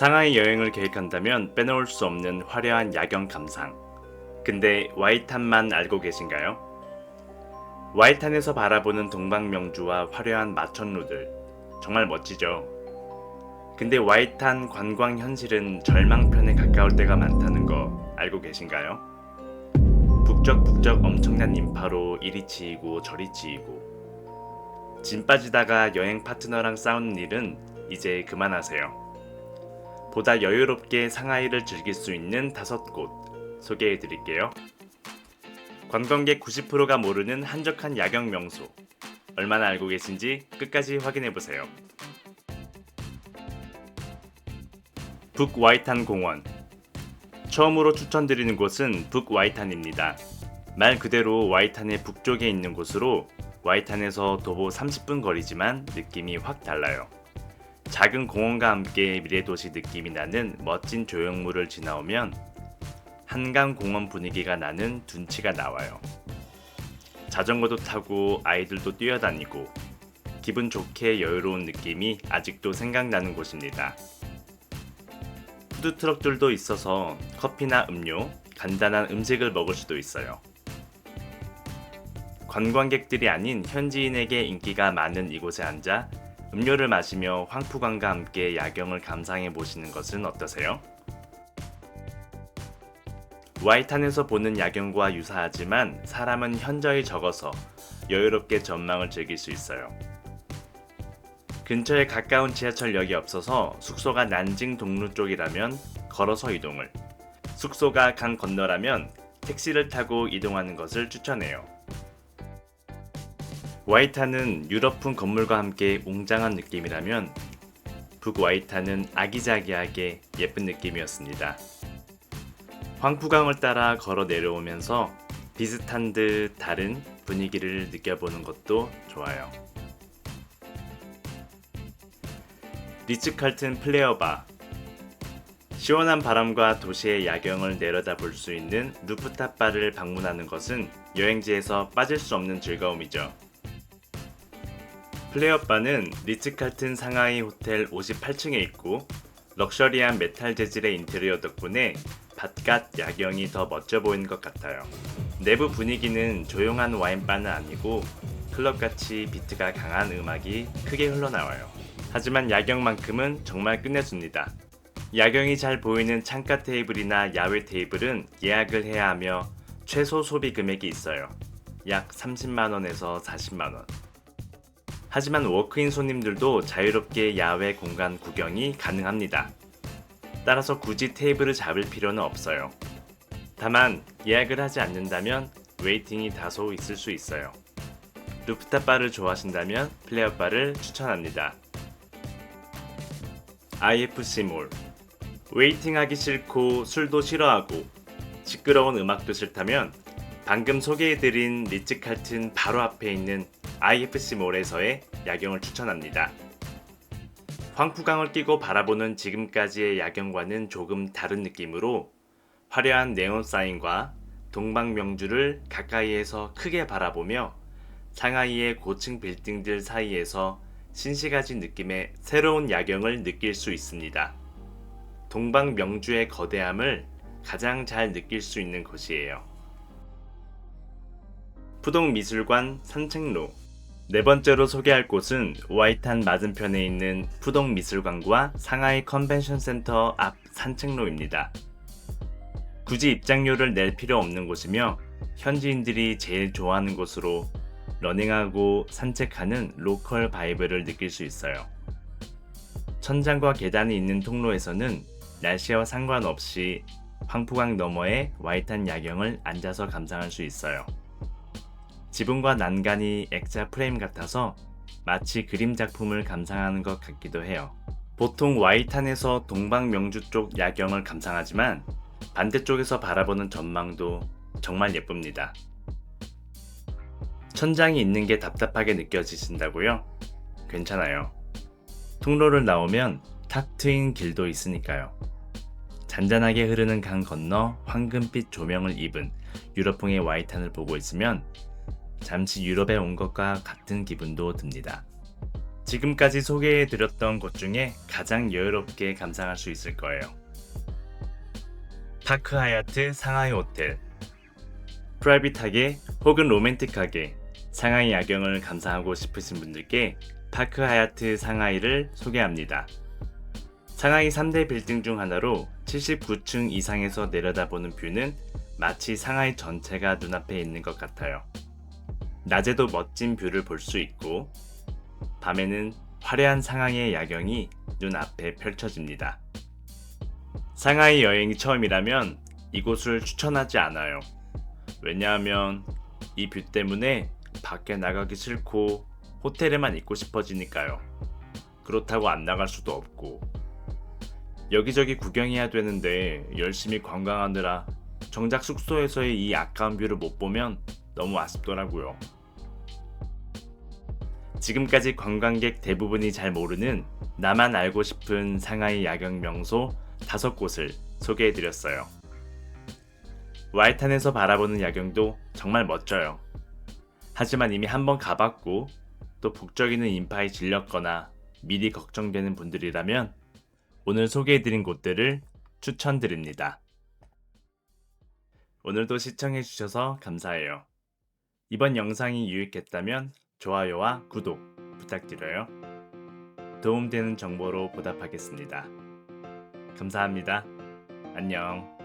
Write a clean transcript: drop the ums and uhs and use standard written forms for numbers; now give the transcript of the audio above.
상하이 여행을 계획한다면 빼놓을 수 없는 화려한 야경 감상. 근데 와이탄만 알고 계신가요? 와이탄에서 바라보는 동방명주와 화려한 마천루들. 정말 멋지죠? 근데 와이탄 관광 현실은 절망편에 가까울 때가 많다는 거 알고 계신가요? 북적북적 엄청난 인파로 이리 치이고 저리 치이고 진 빠지다가 여행 파트너랑 싸우는 일은 이제 그만하세요. 보다 여유롭게 상하이를 즐길 수 있는 5곳 소개해드릴게요. 관광객 90%가 모르는 한적한 야경 명소. 얼마나 알고 계신지 끝까지 확인해보세요. 북와이탄 공원. 처음으로 추천드리는 곳은 북와이탄입니다. 말 그대로 와이탄의 북쪽에 있는 곳으로 와이탄에서 도보 30분 거리지만 느낌이 확 달라요. 작은 공원과 함께 미래도시 느낌이 나는 멋진 조형물을 지나오면 한강공원 분위기가 나는 둔치가 나와요. 자전거도 타고 아이들도 뛰어다니고 기분 좋게 여유로운 느낌이 아직도 생각나는 곳입니다. 푸드트럭들도 있어서 커피나 음료, 간단한 음식을 먹을 수도 있어요. 관광객들이 아닌 현지인에게 인기가 많은 이곳에 앉아 음료를 마시며 황푸광과 함께 야경을 감상해 보시는 것은 어떠세요? 와이탄에서 보는 야경과 유사하지만 사람은 현저히 적어서 여유롭게 전망을 즐길 수 있어요. 근처에 가까운 지하철역이 없어서 숙소가 난징 동루 쪽이라면 걸어서 이동을, 숙소가 강 건너라면 택시를 타고 이동하는 것을 추천해요. 와이탄은 유럽풍 건물과 함께 웅장한 느낌이라면 북와이탄은 아기자기하게 예쁜 느낌이었습니다. 황푸강을 따라 걸어 내려오면서 비슷한 듯 다른 분위기를 느껴보는 것도 좋아요. 리츠칼튼 플레어바. 시원한 바람과 도시의 야경을 내려다 볼 수 있는 루프탑 바를 방문하는 것은 여행지에서 빠질 수 없는 즐거움이죠. 플레어바는 리츠칼튼 상하이 호텔 58층에 있고 럭셔리한 메탈 재질의 인테리어 덕분에 바깥 야경이 더 멋져 보이는 것 같아요. 내부 분위기는 조용한 와인바는 아니고 클럽같이 비트가 강한 음악이 크게 흘러나와요. 하지만 야경만큼은 정말 끝내줍니다. 야경이 잘 보이는 창가 테이블이나 야외 테이블은 예약을 해야 하며 최소 소비 금액이 있어요. 약 30만원에서 40만원. 하지만 워크인 손님들도 자유롭게 야외 공간 구경이 가능합니다. 따라서 굳이 테이블을 잡을 필요는 없어요. 다만 예약을 하지 않는다면 웨이팅이 다소 있을 수 있어요. 루프탑 바를 좋아하신다면 플레어 바를 추천합니다. IFC몰. 웨이팅하기 싫고 술도 싫어하고 시끄러운 음악도 싫다면 방금 소개해드린 리츠칼튼 바로 앞에 있는 IFC몰에서의 야경을 추천합니다. 황푸강을 끼고 바라보는 지금까지의 야경과는 조금 다른 느낌으로 화려한 네온 사인과 동방명주를 가까이에서 크게 바라보며 상하이의 고층 빌딩들 사이에서 신시가지 느낌의 새로운 야경을 느낄 수 있습니다. 동방명주의 거대함을 가장 잘 느낄 수 있는 곳이에요. 푸동미술관 산책로. 네 번째로 소개할 곳은 와이탄 맞은편에 있는 푸동미술관과 상하이 컨벤션 센터 앞 산책로입니다. 굳이 입장료를 낼 필요 없는 곳이며 현지인들이 제일 좋아하는 곳으로 러닝하고 산책하는 로컬 바이브를 느낄 수 있어요. 천장과 계단이 있는 통로에서는 날씨와 상관없이 황푸강 너머의 와이탄 야경을 앉아서 감상할 수 있어요. 지붕과 난간이 액자 프레임 같아서 마치 그림 작품을 감상하는 것 같기도 해요. 보통 와이탄에서 동방명주 쪽 야경을 감상하지만 반대쪽에서 바라보는 전망도 정말 예쁩니다. 천장이 있는 게 답답하게 느껴지신다고요? 괜찮아요. 통로를 나오면 탁 트인 길도 있으니까요. 잔잔하게 흐르는 강 건너 황금빛 조명을 입은 유럽풍의 와이탄을 보고 있으면 잠시 유럽에 온 것과 같은 기분도 듭니다. 지금까지 소개해드렸던 곳 중에 가장 여유롭게 감상할 수 있을 거예요. 파크 하얏트 상하이 호텔. 프라이빗하게 혹은 로맨틱하게 상하이 야경을 감상하고 싶으신 분들께 파크 하얏트 상하이를 소개합니다. 상하이 3대 빌딩 중 하나로 79층 이상에서 내려다보는 뷰는 마치 상하이 전체가 눈앞에 있는 것 같아요. 낮에도 멋진 뷰를 볼 수 있고 밤에는 화려한 상하이의 야경이 눈앞에 펼쳐집니다. 상하이 여행이 처음이라면 이곳을 추천하지 않아요. 왜냐하면 이 뷰 때문에 밖에 나가기 싫고 호텔에만 있고 싶어지니까요. 그렇다고 안 나갈 수도 없고 여기저기 구경해야 되는데 열심히 관광하느라 정작 숙소에서의 이 아까운 뷰를 못 보면 너무 아쉽더라고요. 지금까지 관광객 대부분이 잘 모르는 나만 알고 싶은 상하이 야경 명소 5곳을 소개해드렸어요. 와이탄에서 바라보는 야경도 정말 멋져요. 하지만 이미 한번 가봤고 또 북적이는 인파에 질렸거나 미리 걱정되는 분들이라면 오늘 소개해드린 곳들을 추천드립니다. 오늘도 시청해주셔서 감사해요. 이번 영상이 유익했다면 좋아요와 구독 부탁드려요. 도움되는 정보로 보답하겠습니다. 감사합니다. 안녕.